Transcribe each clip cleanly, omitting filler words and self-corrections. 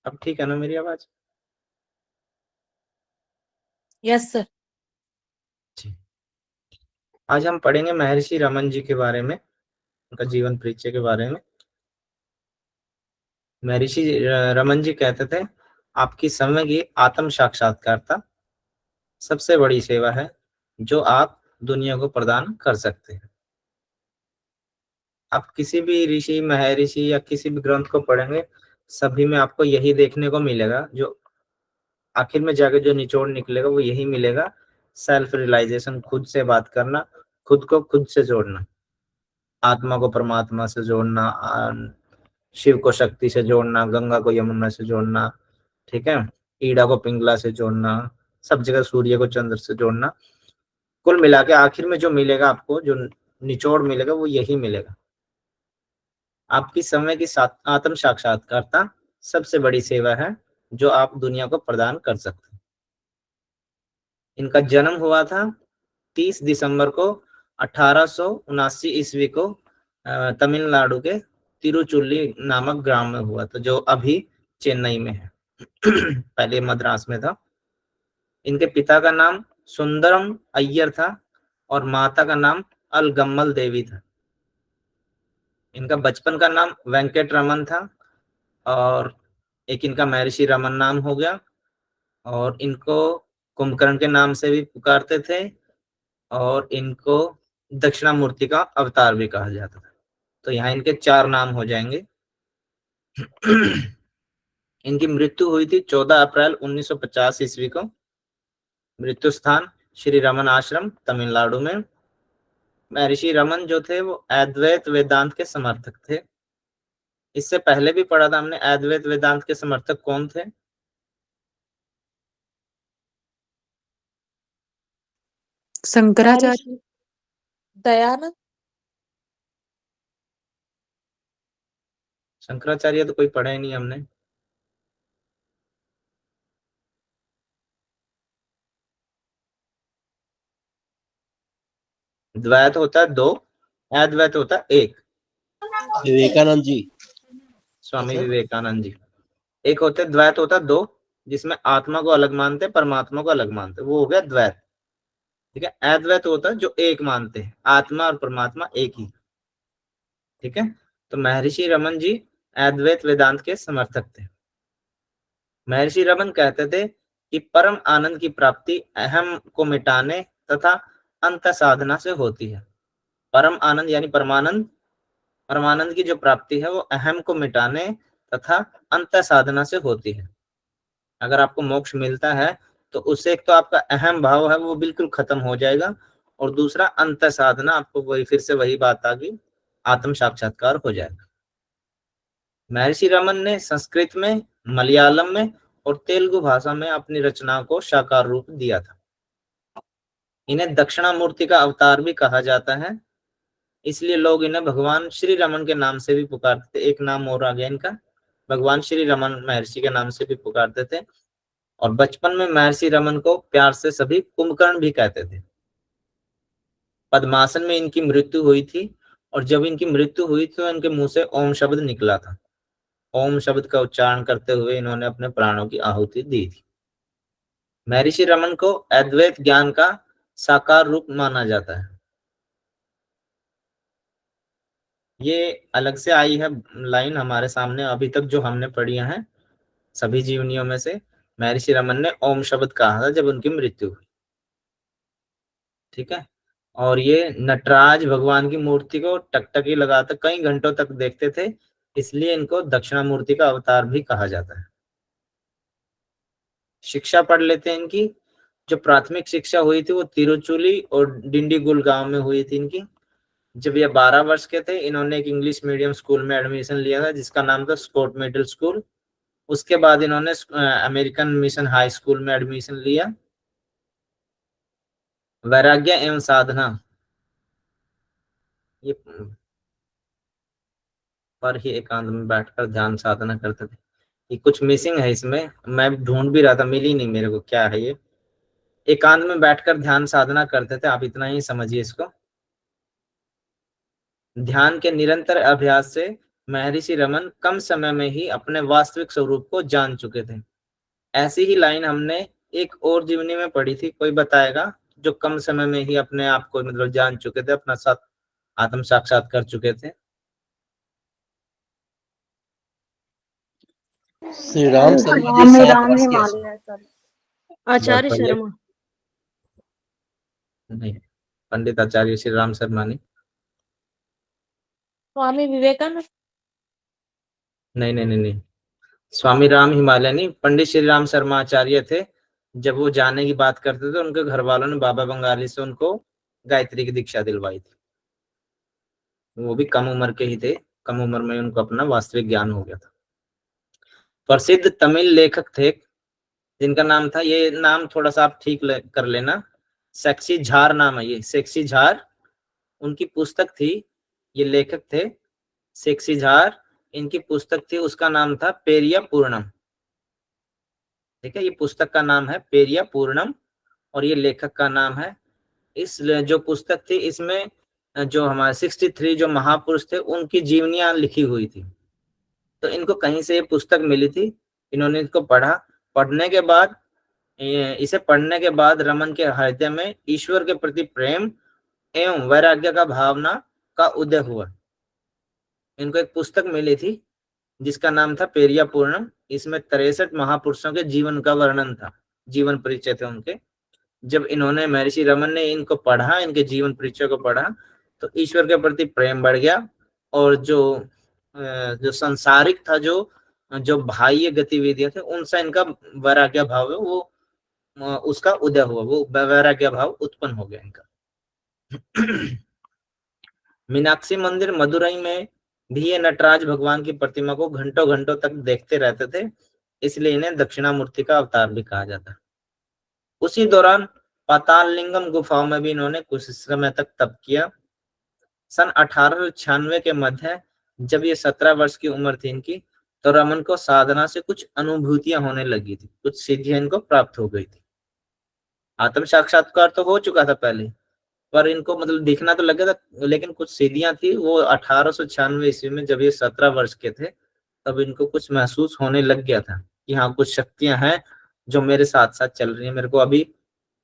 अब ठीक है ना मेरी आवाज? Yes sir. जी। आज हम पढ़ेंगे महर्षि रमन जी के बारे में, उनका जीवन परिचय के बारे में। महर्षि रमन जी कहते थे, आपकी समय की आत्म साक्षात्कारता सबसे बड़ी सेवा है जो आप दुनिया को प्रदान कर सकते हैं। आप किसी भी ऋषि, महर्षि या किसी भी ग्रंथ को पढ़ेंगे, सभी में आपको यही देखने को मिलेगा, जो आखिर में जाकर जो निचोड़ निकलेगा वो यही मिलेगा। सेल्फ रियलाइजेशन, खुद से बात करना, खुद को खुद से जोड़ना, आत्मा को परमात्मा से जोड़ना, शिव को शक्ति से जोड़ना, गंगा को यमुना से जोड़ना, ठीक है, ईड़ा को पिंगला से जोड़ना, सब जगह सूर्य को चंद्र से जोड़ना। कुल मिला के आखिर में जो मिलेगा आपको, जो निचोड़ मिलेगा वो यही मिलेगा। आपकी समय की आत्म साक्षात्कारता सबसे बड़ी सेवा है जो आप दुनिया को प्रदान कर सकते हैं। इनका जन्म हुआ था 30 दिसंबर को 1879 ईस्वी को तमिलनाडु के तिरुचुल्ली नामक ग्राम में हुआ था, जो अभी चेन्नई में है। पहले मद्रास में था। इनके पिता का नाम सुंदरम अय्यर था और माता का नाम अलगम्मल देवी था। इनका बचपन का नाम वेंकट रमन था और एक इनका महर्षि रमन नाम हो गया, और इनको कुंभकर्ण के नाम से भी पुकारते थे और इनको दक्षिणामूर्ति का अवतार भी कहा जाता था। तो यहाँ इनके 4 नाम हो जाएंगे। इनकी मृत्यु हुई थी 14 अप्रैल 1950 ईस्वी को। मृत्यु स्थान श्री रमन आश्रम, तमिलनाडु में। महर्षि रमन जो थे वो अद्वैत वेदांत के समर्थक थे। इससे पहले भी पढ़ा था हमने, अद्वैत वेदांत के समर्थक कौन थे? शंकराचार्य, दयानंद। शंकराचार्य तो कोई पढ़ा ही नहीं हमने। द्वैत होता है 2, अद्वैत होता है 1। विवेकानंद जी, स्वामी विवेकानंद जी। एक होते द्वैत होता 2, जिसमें आत्मा को अलग मानते, परमात्मा को अलग मानते, वो हो गया द्वैत। ठीक है। अद्वैत होता है जो एक मानते हैं, आत्मा और परमात्मा एक ही। ठीक है। तो महर्षि रमन जी अद्वैत वेदांत के समर्थक थे। महर्षि रमन कहते थे कि परम आनंद की प्राप्ति अहम को मिटाने तथा अंत साधना से होती है। परम आनंद यानी परमानंद, परमानंद की जो प्राप्ति है वो अहम को मिटाने तथा अंत साधना से होती है। अगर आपको मोक्ष मिलता है तो उससे एक तो आपका अहम भाव है वो बिल्कुल खत्म हो जाएगा, और दूसरा अंत साधना, आपको वही फिर से वही बात आ गई, आत्म साक्षात्कार हो जाएगा। महर्षि रमन ने संस्कृत में, मलयालम में और तेलुगु भाषा में अपनी रचनाओं को साकार रूप दिया था। इन्हें दक्षिणामूर्ति का अवतार भी कहा जाता है, इसलिए लोग इन्हें भगवान श्री रमन के नाम से भी पुकारते थे। एक नाम और आ गया इनका, भगवान श्री रमन महर्षि के नाम से भी पुकारते थे। और बचपन में महर्षि रमन को प्यार से सभी कुंभकर्ण भी कहते थे। पद्मासन में इनकी मृत्यु हुई थी, और जब इनकी मृत्यु हुई तो इनके मुंह से ओम शब्द निकला था। ओम शब्द का उच्चारण करते हुए इन्होंने अपने प्राणों की आहुति दी थी। महर्षि रमन को अद्वैत ज्ञान का साकार रूप माना जाता है। ये अलग से आई है लाइन हमारे सामने, अभी तक जो हमने पढ़ी है सभी जीवनियों में से महर्षि रमन ने ओम शब्द कहा था जब उनकी मृत्यु हुई। ठीक है। और ये नटराज भगवान की मूर्ति को टकटकी लगाकर कई घंटों तक देखते थे, इसलिए इनको दक्षिणामूर्ति का अवतार भी कहा जाता है। शिक्षा पढ़ लेते हैं इनकी। जो प्राथमिक शिक्षा हुई थी वो तिरुचुली और डिंडीगुल गांव में हुई थी इनकी। जब ये 12 वर्ष के थे, इन्होंने एक इंग्लिश मीडियम स्कूल में एडमिशन लिया था जिसका नाम था स्कॉट मिडिल स्कूल। उसके बाद इन्होंने अमेरिकन मिशन हाई स्कूल में एडमिशन लिया। वैराग्य एवं साधना, ये पर ही एकांत में बैठकर ध्यान साधना करते थे। ये कुछ मिसिंग है इसमें, मैं ढूंढ भी रहा था, मिली नहीं मेरे को, क्या है ये। एकांत में बैठकर ध्यान साधना करते थे, आप इतना ही समझिए इसको। ध्यान के निरंतर अभ्यास से महर्षि रमन कम समय में ही अपने वास्तविक स्वरूप को जान चुके थे। ऐसी ही लाइन हमने एक और जीवनी में पढ़ी थी, कोई बताएगा जो कम समय में ही अपने आप को मतलब जान चुके थे, अपना साथ आत्म साक्षात कर चुके थे। श्री राम शर्मा जी राम 7 राम वर्ष के हिमालय है सर। आचार्य बहुत बढ़िया। शर्मा। नहीं, पंडित आचार्य श्री राम शर्मा नहीं। स्वामी विवेकानंद। नहीं नहीं नहीं नहीं, स्वामी राम हिमालय नहीं, पंडित श्री राम शर्मा आचार्य थे। जब वो जाने की बात करते थे, उनके घर वालों ने बाबा बंगाली से उनको गायत्री की दीक्षा दिलवाई थी। वो भी कम उम्र के ही थे, कम उम्र में उनको अपना वास्तविक ज्ञान हो गया था। प्रसिद्ध तमिल लेखक थे जिनका नाम था, ये नाम थोड़ा सा आप ठीक कर लेना, सेक्सी झार नाम है ये, सेक्सी झार उनकी पुस्तक थी। ये लेखक थे सेक्सी झार, इनकी पुस्तक थी, उसका नाम था पेरिया पूर्णम। ठीक है, ये पुस्तक का नाम है पेरिया पूर्णम और ये लेखक का नाम है। इस जो पुस्तक थी, इसमें जो हमारे 63 जो महापुरुष थे उनकी जीवनियां लिखी हुई थी। तो इनको कहीं से ये पुस्तक मिली थी, इन्होंने इसको पढ़ा। पढ़ने के बाद, इसे पढ़ने के बाद रमन के हृदय में ईश्वर के प्रति प्रेम एवं वैराग्य का भावना का उदय हुआ। इनको एक पुस्तक मिली थी जिसका नाम था पेरिया पूर्णम। इसमें 63 महापुरुषों के जीवन का वर्णन था, जीवन परिचय थे उनके। जब इन्होंने, महर्षि रमन ने इनको पढ़ा, इनके जीवन परिचय को पढ़ा, तो ईश्वर के प्रति प्रेम बढ़ गया और जो संसारिक था, जो जो बाह्य गतिविधियां थे, उनसे इनका वैराग्य भाव है वो उसका उदय हुआ, वो वैराग्य भाव उत्पन्न हो गया इनका। मीनाक्षी मंदिर मदुरई में भी ये नटराज भगवान की प्रतिमा को घंटों घंटों तक देखते रहते थे, इसलिए इन्हें दक्षिणामूर्ति का अवतार भी कहा जाता है। उसी दौरान पाताल लिंगम गुफाओं में भी इन्होंने कुछ समय तक तप किया। सन 1896 के मध्य, जब ये 17 वर्ष की उम्र थी इनकी, तो रमन को साधना से कुछ अनुभूतियां होने लगी थी, कुछ सिद्धियां इनको प्राप्त हो गई थी। आत्म साक्षात्कार तो हो चुका था पहले, पर इनको मतलब दिखना तो लगा था, लेकिन कुछ सिद्धियां थी वो 1896 ईस्वी में, जब ये 17 वर्ष के थे, तब इनको कुछ महसूस होने लग गया था कि हाँ, कुछ शक्तियां हैं जो मेरे साथ साथ चल रही हैं, मेरे को अभी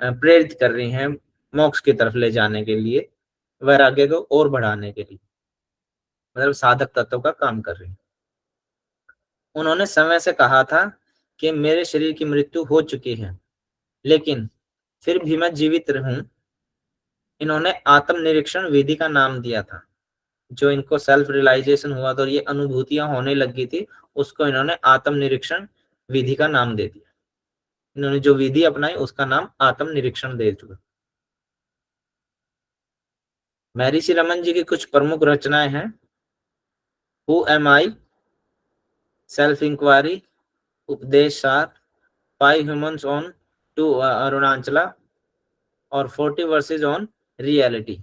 प्रेरित कर रही हैं मोक्ष की तरफ ले जाने के लिए, वैराग्य को और बढ़ाने के लिए, मतलब साधक तत्व का काम कर रही हैं। उन्होंने समय से कहा था कि मेरे शरीर की मृत्यु हो चुकी है, लेकिन फिर भी मैं जीवित रहूं। इन्होंने आत्मनिरीक्षण विधि का नाम दिया था। जो इनको सेल्फ रियलाइजेशन हुआ तो ये अनुभूतियां होने लगी थी, उसको इन्होंने आत्मनिरीक्षण विधि का नाम दे दिया। इन्होंने जो विधि अपनाई उसका नाम आत्मनिरीक्षण दे चुका। महर्षि रमन जी की कुछ प्रमुख रचनाएं हैं, who am I, self enquiry, Upadesa Sara, 5 humans on to Arunachala और 40 वर्सेज ऑन रियलिटी।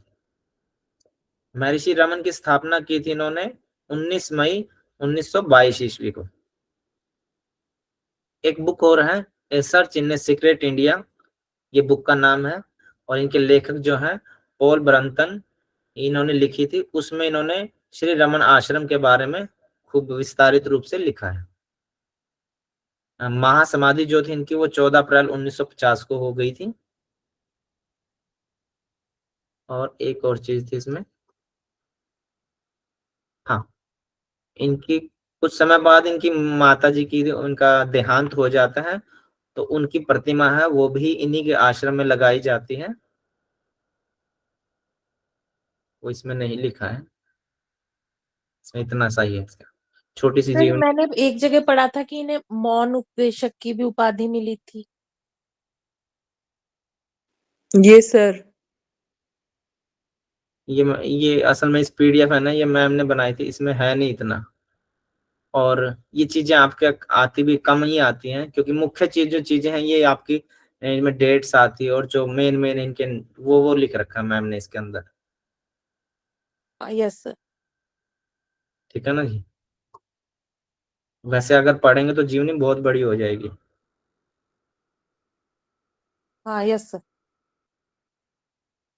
महर्षि रमन की स्थापना की थी इन्होंने 19 मई 1922 ईस्वी को। एक बुक और है, a search in a secret India, ये बुक का नाम है, और इनके लेखक जो हैं पॉल ब्रंटन, इन्होंने लिखी थी। उसमें इन्होंने श्री रमन आश्रम के बारे में खूब विस्तारित रूप से लिखा है। महासमाधि जो थी इनकी वो 14 अप्रैल 1950 को हो गई थी। और एक और चीज थी इसमें, हाँ, इनकी कुछ समय बाद इनकी माता जी की उनका देहांत हो जाता है, तो उनकी प्रतिमा है वो भी इन्हीं के आश्रम में लगाई जाती है। वो इसमें नहीं लिखा है, इसमें इतना सा ही है इसका, छोटी सी सर, जीवन। मैंने एक जगह पढ़ा था कि इन्हें मौन उपदेशक की भी उपाधि मिली थी। ये सर। ये असल में इस पीडीएफ है ना, ये मैम ने बनाई थी, इसमें है नहीं इतना। और ये चीजें आपके आती भी कम ही आती हैं, क्योंकि मुख्य चीज जो चीजें हैं ये आपकी इनमें डेट्स आती है, और जो मेन मेन इनके वो लिख रखा है मैम ने इसके अंदर। Yes sir. ठीक है ना जी। वैसे अगर पढ़ेंगे तो जीवनी बहुत बड़ी हो जाएगी। हाँ, यस सर।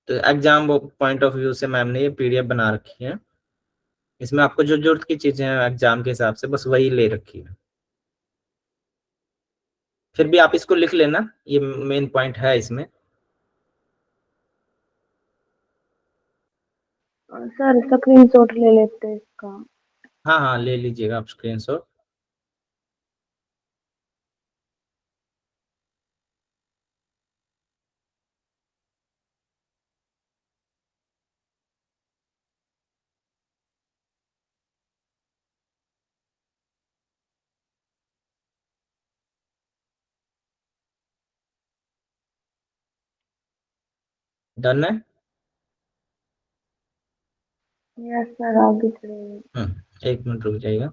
तो एग्जाम पॉइंट ऑफ व्यू से मैम ने ये पीडीएफ बना रखी है। इसमें आपको जो जरूरत की चीजें हैं एग्जाम के हिसाब से बस वही ले रखी है। फिर भी आप इसको लिख लेना, ये मेन पॉइंट है इसमें। सर स्क्रीनशॉट ले लेते हैं इसका। हाँ हाँ, ले लीजिएगा आप स्क्रीनशॉट। डन है। यस सर, आगे चलिए। एक मिनट रुक जाइएगा।